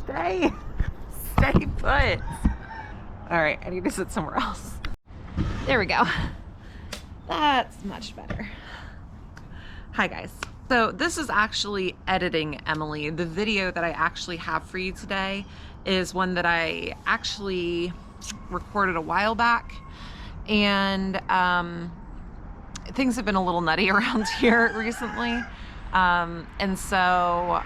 Stay put. All right, I need to sit somewhere else. There we go. That's much better. Hi guys. So this is actually editing Emily. The video that I actually have for you today is one that I actually recorded a while back, and things have been a little nutty around here recently, and so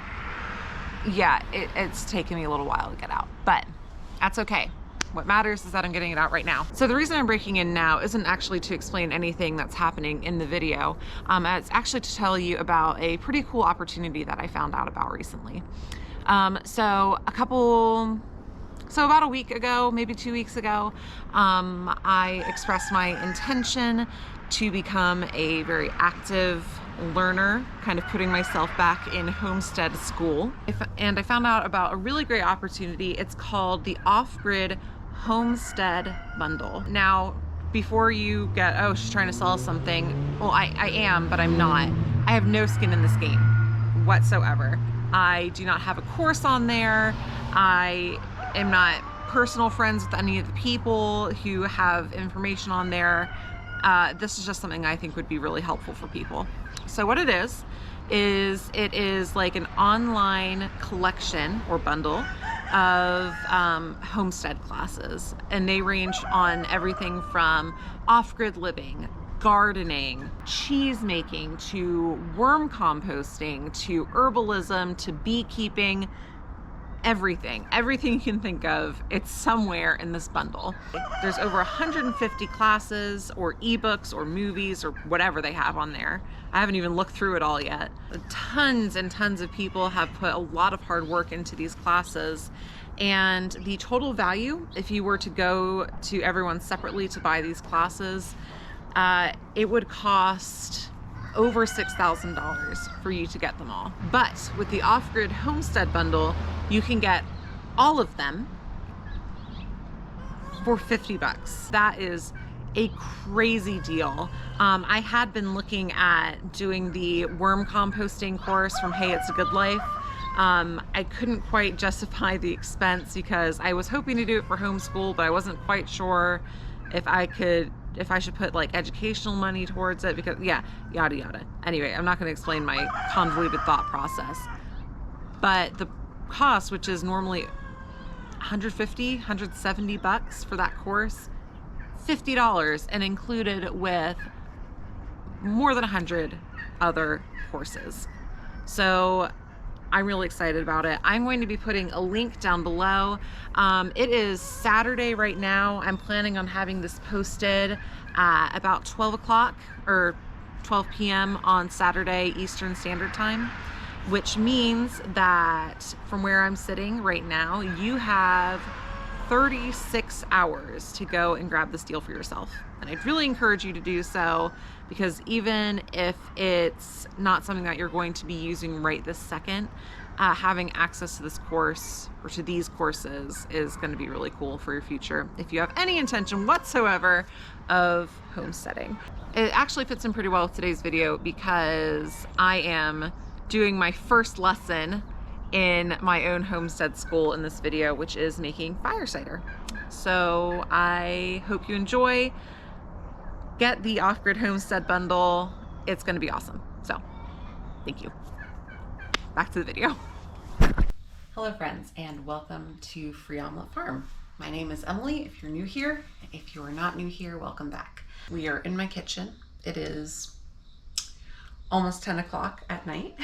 yeah, it's taken me a little while to get out, but that's okay. What matters is that I'm getting it out right now. So the reason I'm breaking in now isn't actually to explain anything that's happening in the video. It's actually to tell you about a pretty cool opportunity that I found out about recently. So about a week ago, maybe 2 weeks ago, I expressed my intention to become a very active learner, kind of putting myself back in homestead school. And I found out about a really great opportunity. It's called the Off-Grid Homestead Bundle. Now, before you get, oh, she's trying to sell us something. Well, I am, but I'm not. I have no skin in this game whatsoever. I do not have a course on there. I am not personal friends with any of the people who have information on there. This is just something I think would be really helpful for people. So what it is it is like an online collection or bundle of homestead classes, and they range on everything from off-grid living, gardening, cheese making, to worm composting, to herbalism, to beekeeping. Everything you can think of, it's somewhere in this bundle. There's over 150 classes or ebooks or movies or whatever they have on there. I haven't even looked through it all yet. Tons and tons of people have put a lot of hard work into these classes, and the total value, if you were to go to everyone separately to buy these classes, it would cost over $6,000 for you to get them all. But with the Off-Grid Homestead Bundle, you can get all of them for 50 bucks. That is a crazy deal. I had been looking at doing the worm composting course from Hey It's a Good Life. I couldn't quite justify the expense because I was hoping to do it for homeschool, but I wasn't quite sure if I should put like educational money towards it, because yeah, yada yada. Anyway, I'm not going to explain my convoluted thought process, but the cost, which is normally 150, 170 bucks for that course, $50, and included with more than 100 other courses. So I'm really excited about it. I'm going to be putting a link down below. It is Saturday right now. I'm planning on having this posted at about 12 o'clock or 12 p.m. on Saturday Eastern Standard Time, which means that from where I'm sitting right now, you have 36 hours to go and grab this deal for yourself. And I'd really encourage you to do so, because even if it's not something that you're going to be using right this second, having access to this course or to these courses is going to be really cool for your future if you have any intention whatsoever of homesteading. It actually fits in pretty well with today's video because I am doing my first lesson in my own homestead school in this video, which is making fire cider. So I hope you enjoy. Get the Off-Grid Homestead Bundle. It's going to be awesome. So thank you. Back to the video. Hello friends, and welcome to Free Omelet Farm. My name is Emily if you're new here. If you are not new here, welcome back. We are in my kitchen. It is almost 10 o'clock at night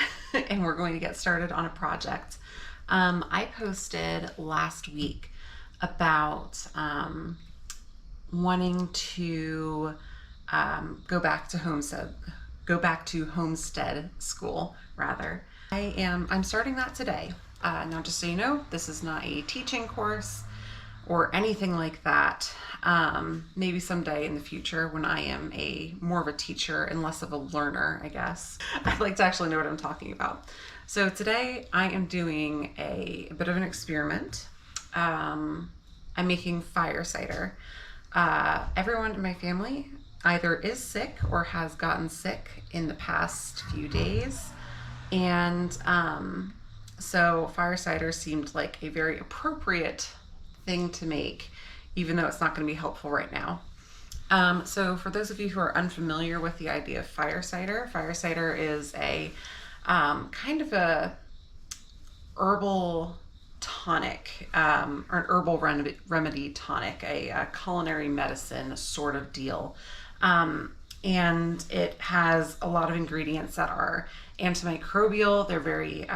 and we're going to get started on a project. I posted last week about wanting to go back to homestead school rather. I'm starting that today. Now just so you know, this is not a teaching course or anything like that. Maybe someday in the future when I am more of a teacher and less of a learner, I guess. I'd like to actually know what I'm talking about. So today I am doing a bit of an experiment. I'm making fire cider. Everyone in my family either is sick or has gotten sick in the past few days. And So fire cider seemed like a very appropriate thing to make, even though it's not going to be helpful right now. So for those of you who are unfamiliar with the idea of fire cider is a kind of a herbal tonic, or an herbal remedy tonic, a culinary medicine sort of deal. And it has a lot of ingredients that are antimicrobial. They're very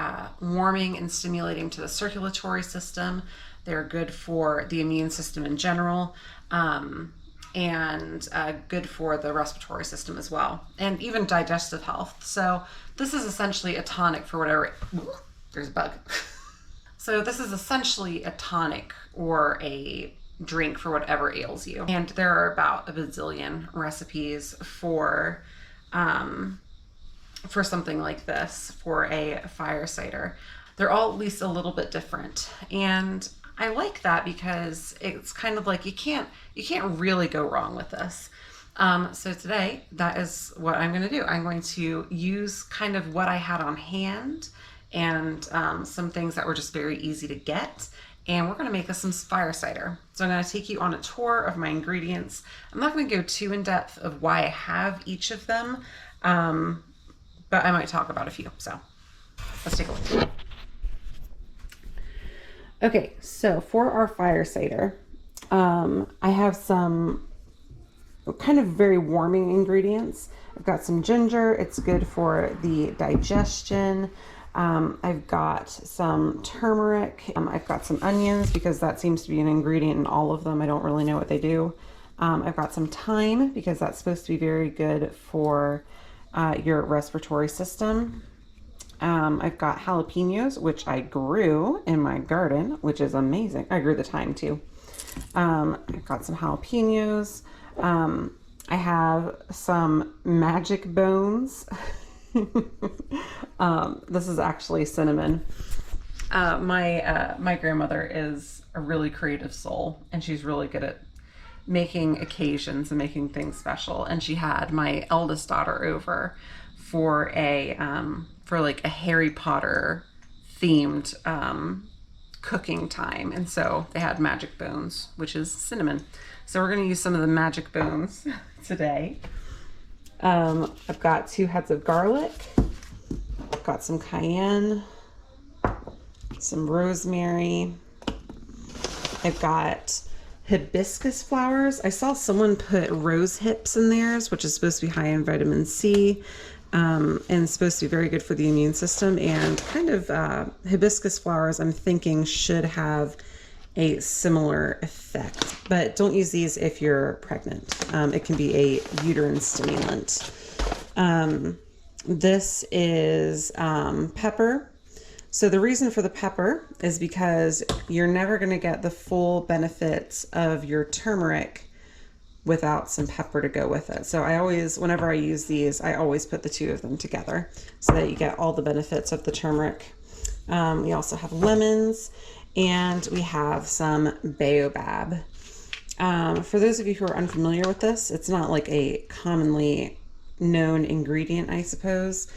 warming and stimulating to the circulatory system. They're good for the immune system in general, and good for the respiratory system as well, and even digestive health. So this is essentially a tonic for whatever. There's a bug. So this is essentially a tonic or a drink for whatever ails you. And there are about a bazillion recipes for something like this, for a fire cider. They're all at least a little bit different. And I like that because it's kind of like you can't really go wrong with this. So today, that is what I'm going to do. I'm going to use kind of what I had on hand and some things that were just very easy to get. And we're going to make us some fire cider. So I'm going to take you on a tour of my ingredients. I'm not going to go too in depth of why I have each of them, but I might talk about a few. So let's take a look. Okay, so for our fire cider, I have some kind of very warming ingredients. I've got some ginger. It's good for the digestion. I've got some turmeric. I've got some onions because that seems to be an ingredient in all of them. I don't really know what they do. I've got some thyme because that's supposed to be very good for your respiratory system. I've got jalapenos, which I grew in my garden, which is amazing. I grew the thyme too. I've got some jalapenos. I have some magic bones. This is actually cinnamon. My grandmother is a really creative soul, and she's really good at making occasions and making things special. And she had my eldest daughter over for like a Harry Potter themed cooking time, and so they had magic bones, which is cinnamon. So we're going to use some of the magic bones today. I've got 2 heads of garlic. I've got some cayenne, some rosemary. I've got hibiscus flowers. I saw someone put rose hips in theirs, which is supposed to be high in vitamin C, and supposed to be very good for the immune system. And kind of hibiscus flowers, I'm thinking, should have a similar effect, but don't use these if you're pregnant. It can be a uterine stimulant. This is pepper. So the reason for the pepper is because you're never going to get the full benefits of your turmeric without some pepper to go with it. So I always, whenever I use these, I always put the 2 of them together so that you get all the benefits of the turmeric. We also have lemons, and we have some baobab. For those of you who are unfamiliar with this, it's not like a commonly known ingredient, I suppose.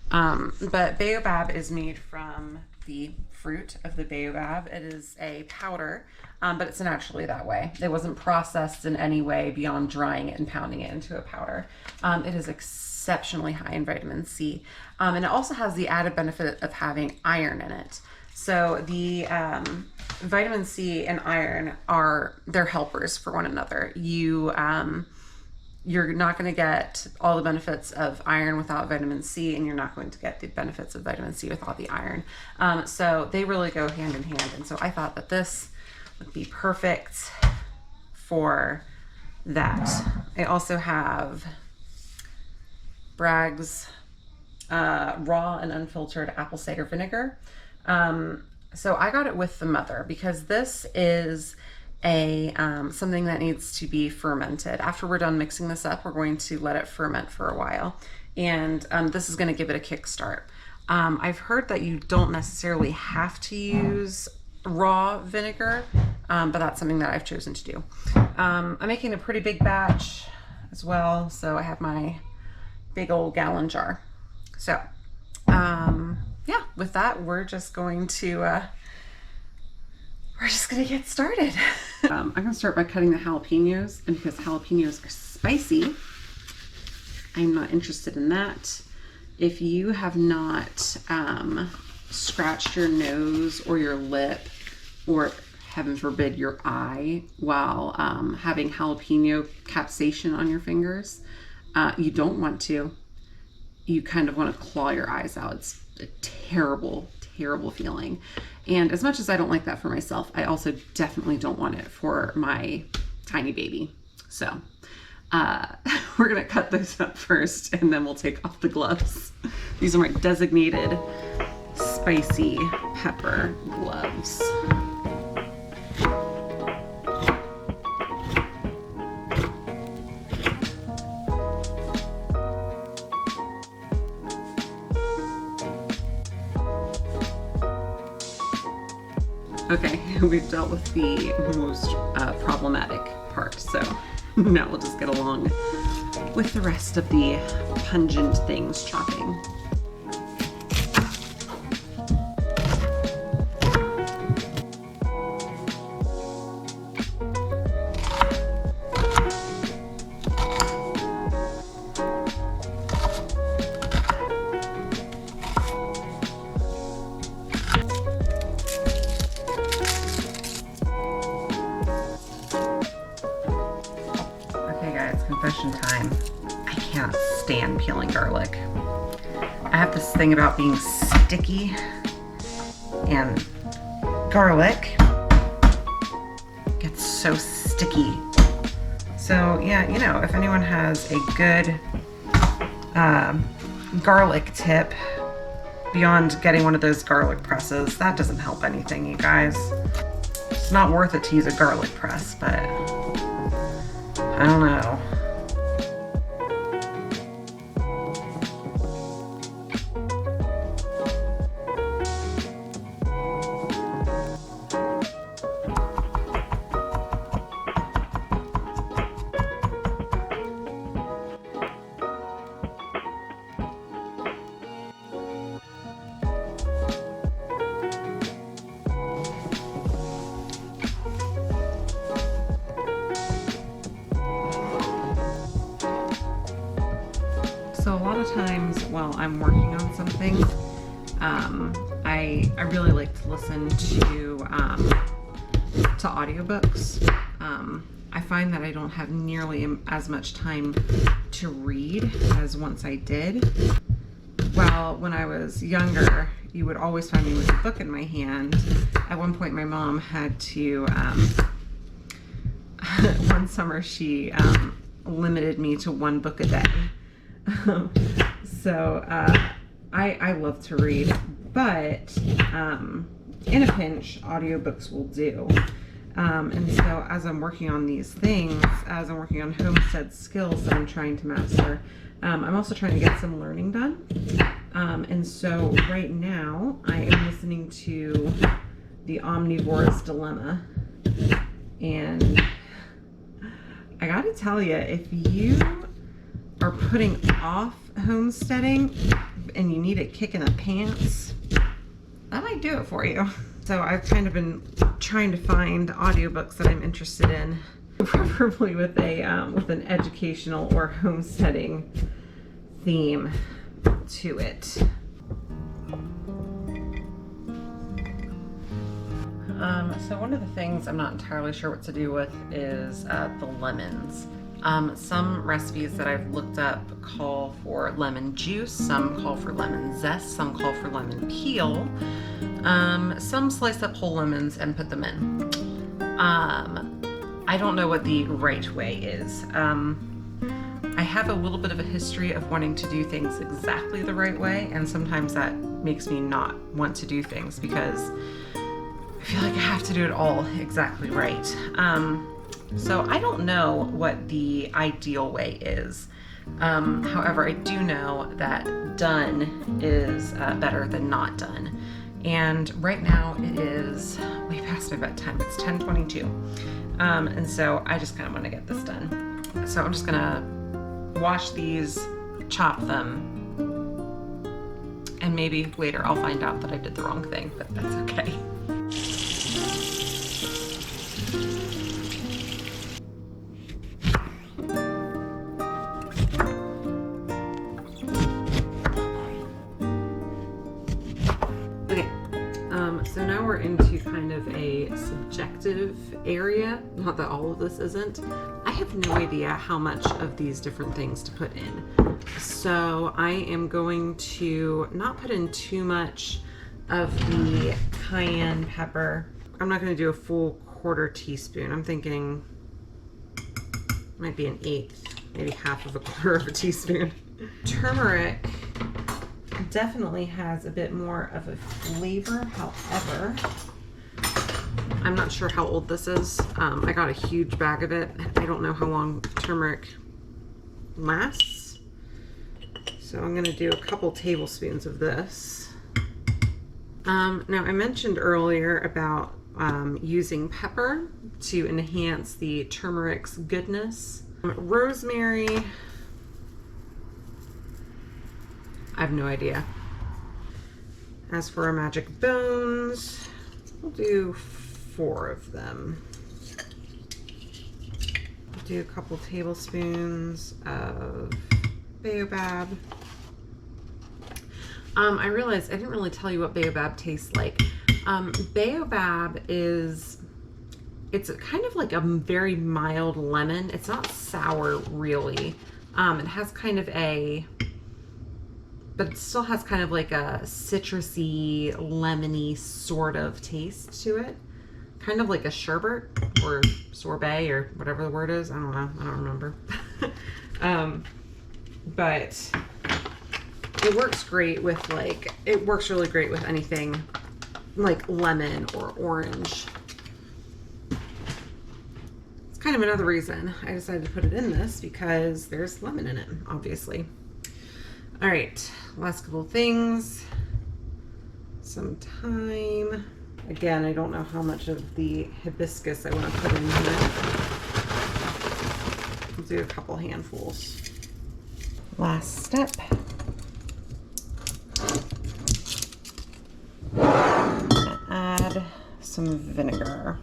But baobab is made from the fruit of the baobab. It is a powder, but it's naturally that way. It wasn't processed in any way beyond drying it and pounding it into a powder. It is exceptionally high in vitamin C. And it also has the added benefit of having iron in it. So the vitamin C and iron they're helpers for one another. You're not going to get all the benefits of iron without vitamin C, and you're not going to get the benefits of vitamin C without the iron. So they really go hand in hand. And so I thought that this would be perfect for that. I also have Bragg's raw and unfiltered apple cider vinegar. So I got it with the mother because this is something that needs to be fermented. After we're done mixing this up, we're going to let it ferment for a while, and this is going to give it a kickstart. I've heard that you don't necessarily have to use raw vinegar, but that's something that I've chosen to do. I'm making a pretty big batch as well, so I have my big old gallon jar. So yeah, with that, we're just going to get started. I'm gonna start by cutting the jalapenos, and because jalapenos are spicy, I'm not interested in that. If you have not scratched your nose or your lip, or heaven forbid your eye, while having jalapeno capsation on your fingers, you don't want to. You kind of want to claw your eyes out. It's a terrible, terrible feeling. And as much as I don't like that for myself, I also definitely don't want it for my tiny baby. So we're gonna cut those up first, and then we'll take off the gloves. These are my designated spicy pepper gloves. Okay, we've dealt with the most problematic part, so now we'll just get along with the rest of the pungent things chopping. Confession time. I can't stand peeling garlic. I have this thing about being sticky, and garlic gets so sticky. So yeah, you know, if anyone has a good garlic tip beyond getting one of those garlic presses, that doesn't help anything, you guys. It's not worth it to use a garlic press, but I don't know. So a lot of times while I'm working on something, I really like to listen to audiobooks. I find that I don't have nearly as much time to read as once I did. Well, when I was younger, you would always find me with a book in my hand. At one point, my mom had to, one summer she limited me to one book a day. So I love to read, but in a pinch, audiobooks will do. And so as I'm working on these things, as I'm working on homestead skills that I'm trying to master, I'm also trying to get some learning done. And so right now I am listening to The Omnivore's Dilemma. And I gotta tell you, if you are putting off homesteading and you need a kick in the pants, that might do it for you. So I've kind of been trying to find audiobooks that I'm interested in, preferably with an educational or homesteading theme to it. So one of the things I'm not entirely sure what to do with is the lemons. Some recipes that I've looked up call for lemon juice, some call for lemon zest, some call for lemon peel. Some slice up whole lemons and put them in. I don't know what the right way is. I have a little bit of a history of wanting to do things exactly the right way, and sometimes that makes me not want to do things because I feel like I have to do it all exactly right. So I don't know what the ideal way is. However, I do know that done is better than not done. And right now it is way past my bedtime. It's 10:22. And so I just kind of want to get this done. So I'm just gonna wash these, chop them, And maybe later I'll find out that I did the wrong thing, but that's okay. So now we're into kind of a subjective area. Not that all of this isn't. I have no idea how much of these different things to put in. So I am going to not put in too much of the cayenne pepper. I'm not going to do a full 1/4 teaspoon. I'm thinking might be an 1/8, maybe half of a 1/4 of a teaspoon. Turmeric definitely has a bit more of a flavor. However, I'm not sure how old this is. I got a huge bag of it. I don't know how long turmeric lasts. So I'm gonna do a couple tablespoons of this. Now I mentioned earlier about using pepper to enhance the turmeric's goodness. Rosemary, I have no idea. As for our magic bones, we'll do 4 of them. We'll do a couple tablespoons of baobab. I realized I didn't really tell you what baobab tastes like. Baobab it's kind of like a very mild lemon. It's not sour really. It has kind of but it still has kind of like a citrusy, lemony sort of taste to it. Kind of like a sherbet or sorbet or whatever the word is. I don't know. I don't remember. But it works great with it works really great with anything like lemon or orange. It's kind of another reason I decided to put it in this, because there's lemon in it, obviously. All right, last couple things. Some thyme. Again, I don't know how much of the hibiscus I want to put in here. I'll do a couple handfuls. Last step. I'm gonna add some vinegar.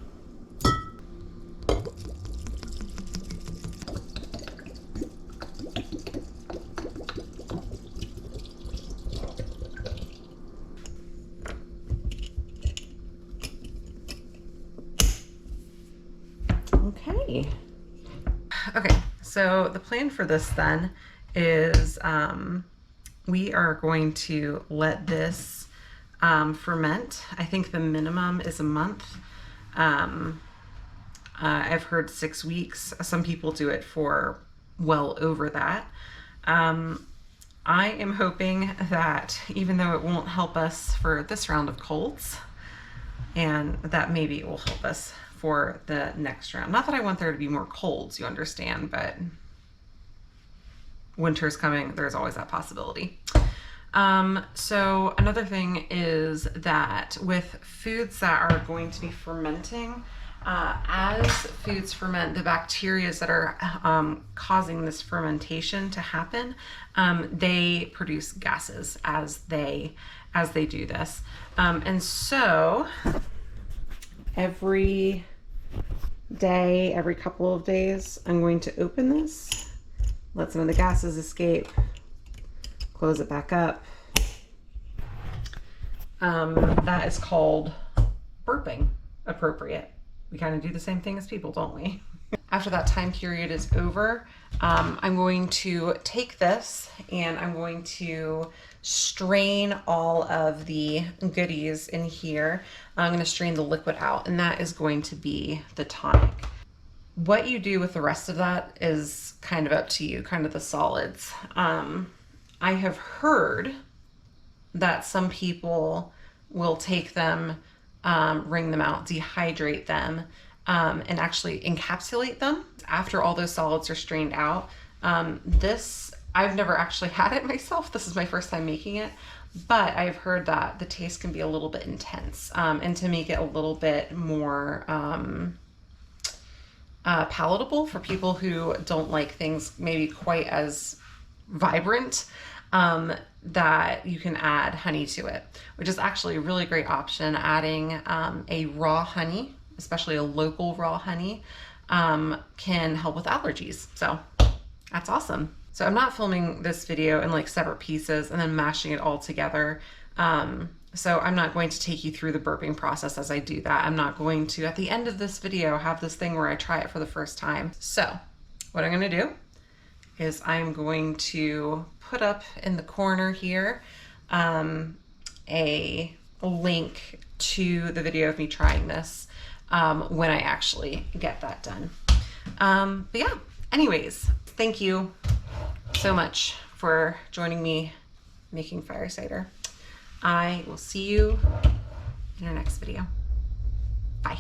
Okay, so the plan for this then is we are going to let this ferment. I think the minimum is a month. I've heard 6 weeks. Some people do it for well over that. I am hoping that even though it won't help us for this round of colds, and that maybe it will help us for the next round. Not that I want there to be more colds, you understand, but winter's coming, there's always that possibility. So another thing is that with foods that are going to be fermenting, as foods ferment, the bacteria that are causing this fermentation to happen, they produce gases as they do this. And so every day, every couple of days, I'm going to open this, let some of the gases escape, close it back up. That is called burping appropriate. We kind of do the same thing as people, don't we? After that time period is over, I'm going to take this and I'm going to strain all of the goodies in here. I'm going to strain the liquid out, and that is going to be the tonic. What you do with the rest of that is kind of up to you, kind of the solids. I have heard that some people will take them, wring them out, dehydrate them, and actually encapsulate them after all those solids are strained out. I've never actually had it myself. This is my first time making it, but I've heard that the taste can be a little bit intense, and to make it a little bit more palatable for people who don't like things maybe quite as vibrant, that you can add honey to it, which is actually a really great option. Adding a raw honey, especially a local raw honey, can help with allergies. So that's awesome. So I'm not filming this video in like separate pieces and then mashing it all together. So I'm not going to take you through the burping process as I do that. I'm not going to, at the end of this video, have this thing where I try it for the first time. So what I'm gonna do is I'm going to put up in the corner here a link to the video of me trying this when I actually get that done. But yeah, anyways, thank you so much for joining me making fire cider. I will see you in our next video. Bye.